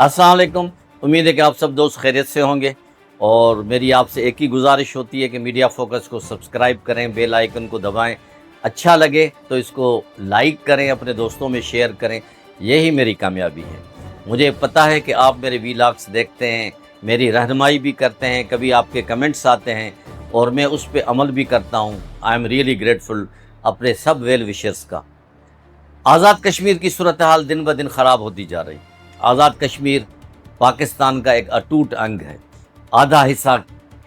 अस्सलाम वालेकुम। उम्मीद है कि आप सब दोस्त खैरियत से होंगे और मेरी आपसे एक ही गुजारिश होती है कि मीडिया फोकस को सब्सक्राइब करें, बेल आइकन को दबाएं। अच्छा लगे तो इसको लाइक करें, अपने दोस्तों में शेयर करें। यही मेरी कामयाबी है। मुझे पता है कि आप मेरे वीलॉग्स देखते हैं, मेरी रहनुमाई भी करते हैं, कभी आपके कमेंट्स आते हैं और मैं उस पर अमल भी करता हूँ। आई एम रियली ग्रेटफुल अपने सब वेल विशर्स का। आज़ाद कश्मीर की सूरत हाल दिन ब दिन ख़राब होती जा रही। आज़ाद कश्मीर पाकिस्तान का एक अटूट अंग है। आधा हिस्सा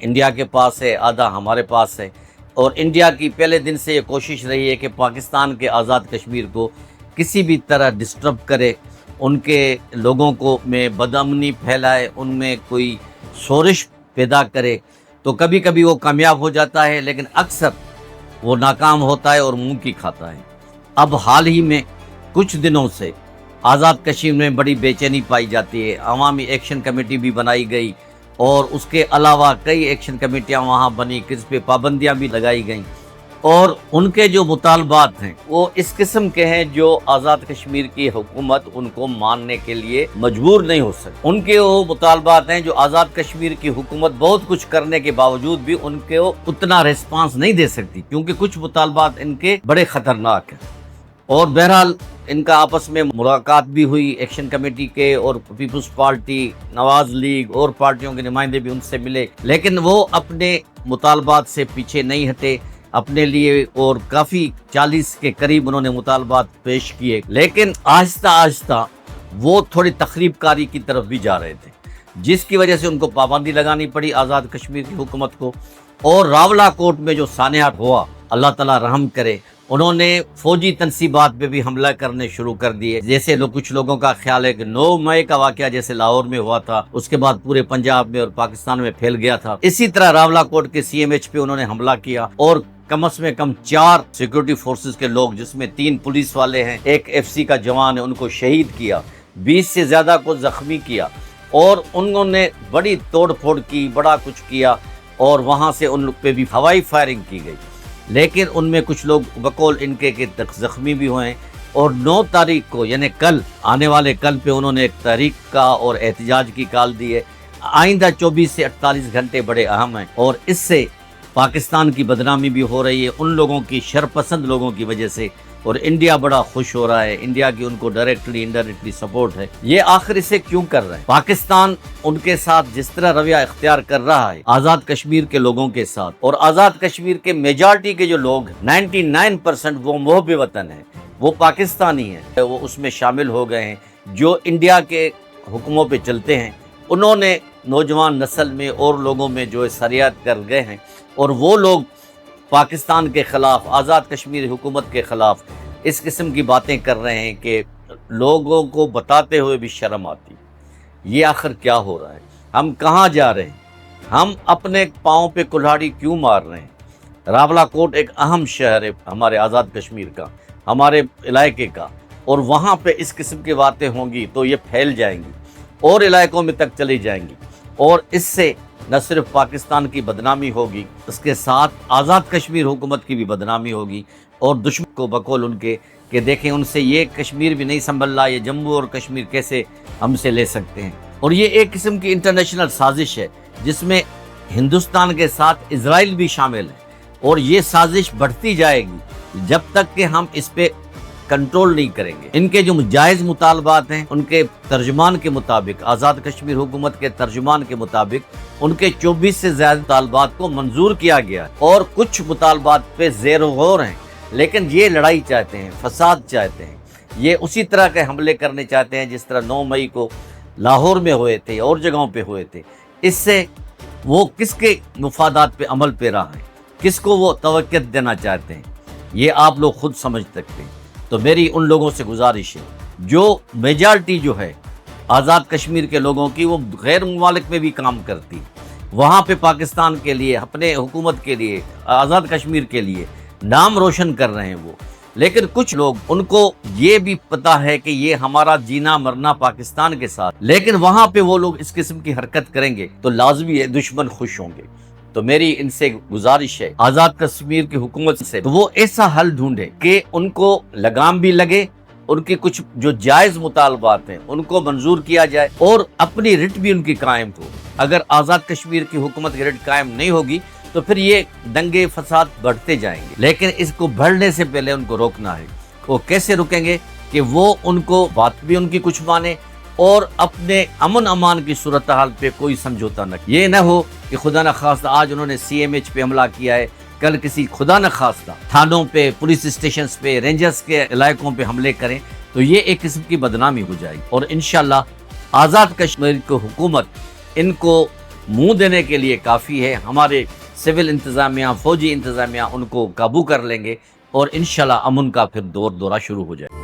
इंडिया के पास है, आधा हमारे पास है। और इंडिया की पहले दिन से ये कोशिश रही है कि पाकिस्तान के आज़ाद कश्मीर को किसी भी तरह डिस्टर्ब करे, उनके लोगों को में बदअमनी फैलाए, उनमें कोई शोरिश पैदा करे। तो कभी कभी वो कामयाब हो जाता है, लेकिन अक्सर वो नाकाम होता है और मुंह की खाता है। अब हाल ही में कुछ दिनों से आज़ाद कश्मीर में बड़ी बेचैनी पाई जाती है। अवामी एक्शन कमेटी भी बनाई गई और उसके अलावा कई एक्शन कमेटियां वहां बनी, किस पे पाबंदियां भी लगाई गईं। और उनके जो मुतालबात हैं वो इस किस्म के हैं जो आज़ाद कश्मीर की हुकूमत उनको मानने के लिए मजबूर नहीं हो सकती। उनके वो मुतालबात हैं जो आज़ाद कश्मीर की हुकूमत बहुत कुछ करने के बावजूद भी उनके उतना रिस्पांस नहीं दे सकती, क्योंकि कुछ मुतालबात इनके बड़े ख़तरनाक हैं। और बहरहाल इनका आपस में मुलाकात भी हुई एक्शन कमेटी के, और पीपल्स पार्टी, नवाज लीग और पार्टियों के नुमाइंदे भी उनसे मिले, लेकिन वो अपने मुतालबात से पीछे नहीं हटे अपने लिए। और काफ़ी 40 के करीब उन्होंने मुतालबात पेश किए, लेकिन आहिस्ता आहिस्ता वो थोड़ी तखरीबकारी की तरफ भी जा रहे थे, जिसकी वजह से उनको पाबंदी लगानी पड़ी आज़ाद कश्मीर की हुकूमत को। और रावला कोट में जो सानिया हुआ, अल्लाह ताला रहम करे, उन्होंने फौजी तनसीबात पे भी हमला करने शुरू कर दिए। जैसे कुछ लोगों का ख्याल है कि 9 मई का वाक़या जैसे लाहौर में हुआ था, उसके बाद पूरे पंजाब में और पाकिस्तान में फैल गया था, इसी तरह रावलाकोट के CMH पे उन्होंने हमला किया और कम से कम 4 सिक्योरिटी फोर्सेस के लोग, जिसमें 3 पुलिस वाले हैं, एक FC का जवान है, उनको शहीद किया, 20 से ज़्यादा को ज़ख्मी किया। और उन्होंने बड़ी तोड़ फोड़ की, बड़ा कुछ किया और वहाँ से उन लोग पे भी हवाई फायरिंग की गई। लेकिन उनमें कुछ लोग बकौल इनके के ज़ख्मी भी हुए हैं। और 9 तारीख को यानी कल, आने वाले कल पे उन्होंने एक तहरीक का और एहतजाज की कॉल दी है। आइंदा 24 से 48 घंटे बड़े अहम हैं और इससे पाकिस्तान की बदनामी भी हो रही है उन लोगों की, शरपसंद लोगों की वजह से। और इंडिया बड़ा खुश हो रहा है, इंडिया की उनको डायरेक्टली इनडायरेक्टली सपोर्ट है। ये आखिर इसे क्यों कर रहे हैं? पाकिस्तान उनके साथ जिस तरह रवैया इख्तियार कर रहा है आज़ाद कश्मीर के लोगों के साथ, और आज़ाद कश्मीर के मेजॉरिटी के जो लोग 99% वो मोहब्ब वतन है, वो पाकिस्तानी है, वो उसमें शामिल हो गए हैं। जो इंडिया के हुक्मों पे चलते हैं, उन्होंने नौजवान नस्ल में और लोगों में जो सरियात कर गए हैं, और वो लोग पाकिस्तान के ख़िलाफ़, आज़ाद कश्मीर हुकूमत के ख़िलाफ़ इस किस्म की बातें कर रहे हैं कि लोगों को बताते हुए भी शर्म आती। ये आखिर क्या हो रहा है? हम कहाँ जा रहे हैं? हम अपने पाँव पे कुल्हाड़ी क्यों मार रहे हैं? रावलाकोट एक अहम शहर है हमारे आज़ाद कश्मीर का, हमारे इलाके का, और वहाँ पे इस किस्म की बातें होंगी तो ये फैल जाएंगी और इलाकों में तक चली जाएंगी, और इससे न सिर्फ पाकिस्तान की बदनामी होगी, उसके साथ आज़ाद कश्मीर हुकूमत की भी बदनामी होगी। और दुश्मन को बकौल उनके कि देखें उनसे ये कश्मीर भी नहीं संभल रहा, ये जम्मू और कश्मीर कैसे हमसे ले सकते हैं। और ये एक किस्म की इंटरनेशनल साजिश है जिसमें हिंदुस्तान के साथ इजराइल भी शामिल है, और ये साजिश बढ़ती जाएगी जब तक कि हम इस पे कंट्रोल नहीं करेंगे। इनके जो जायज़ मुतालबात हैं, उनके तर्जुमान के मुताबिक, आज़ाद कश्मीर हुकूमत के तर्जुमान के मुताबिक, उनके 24 से ज़्यादा मुतालबात को मंजूर किया गया है और कुछ मुतालबात पे ज़ेरो गौर हैं। लेकिन ये लड़ाई चाहते हैं, फसाद चाहते हैं, ये उसी तरह के हमले करने चाहते हैं जिस तरह 9 मई को लाहौर में हुए थे और जगहों पे हुए थे। इससे वो किसके मुफादात पे अमल पे रहा है, किसको वो तवक्कुत देना चाहते हैं, ये आप लोग खुद समझ सकते हैं। तो मेरी उन लोगों से गुजारिश है, जो मेजॉरिटी जो है आज़ाद कश्मीर के लोगों की, वो गैर मुमालिक में भी काम करती, वहाँ पे पाकिस्तान के लिए, अपने हुकूमत के लिए, आज़ाद कश्मीर के लिए नाम रोशन कर रहे हैं वो। लेकिन कुछ लोग, उनको ये भी पता है कि ये हमारा जीना मरना पाकिस्तान के साथ, लेकिन वहाँ पे वो लोग इस किस्म की हरकत करेंगे तो लाजमी है दुश्मन खुश होंगे। तो मेरी इनसे गुजारिश है आज़ाद कश्मीर की हुकूमत से, तो वो ऐसा हल ढूंढे कि उनको लगाम भी लगे ان کے کچھ جو جائز مطالبات ہیں ان کو منظور کیا جائے اور اپنی رٹ بھی ان کی قائم ہو۔ اگر آزاد کشمیر کی حکومت کی رٹ قائم نہیں ہوگی تو پھر یہ دنگے فساد بڑھتے جائیں گے، لیکن اس کو بڑھنے سے پہلے ان کو روکنا ہے۔ وہ کیسے رکیں گے؟ کہ وہ ان کو بات بھی ان کی کچھ مانے اور اپنے امن امان کی صورتحال پہ کوئی سمجھوتا نہ۔ یہ نہ ہو کہ خدا نخواستہ آج انہوں نے سی ایم ایچ پہ حملہ کیا ہے، کل کسی خدا نخواستہ تھانوں پہ، پولیس اسٹیشنز پہ، رینجرز کے علاقوں پہ حملے کریں تو یہ ایک قسم کی بدنامی ہو جائے گی۔ اور انشاءاللہ آزاد کشمیر کی حکومت ان کو منہ دینے کے لیے کافی ہے۔ ہمارے سول انتظامیہ، فوجی انتظامیہ ان کو قابو کر لیں گے اور انشاءاللہ امن کا پھر دورہ شروع ہو جائے۔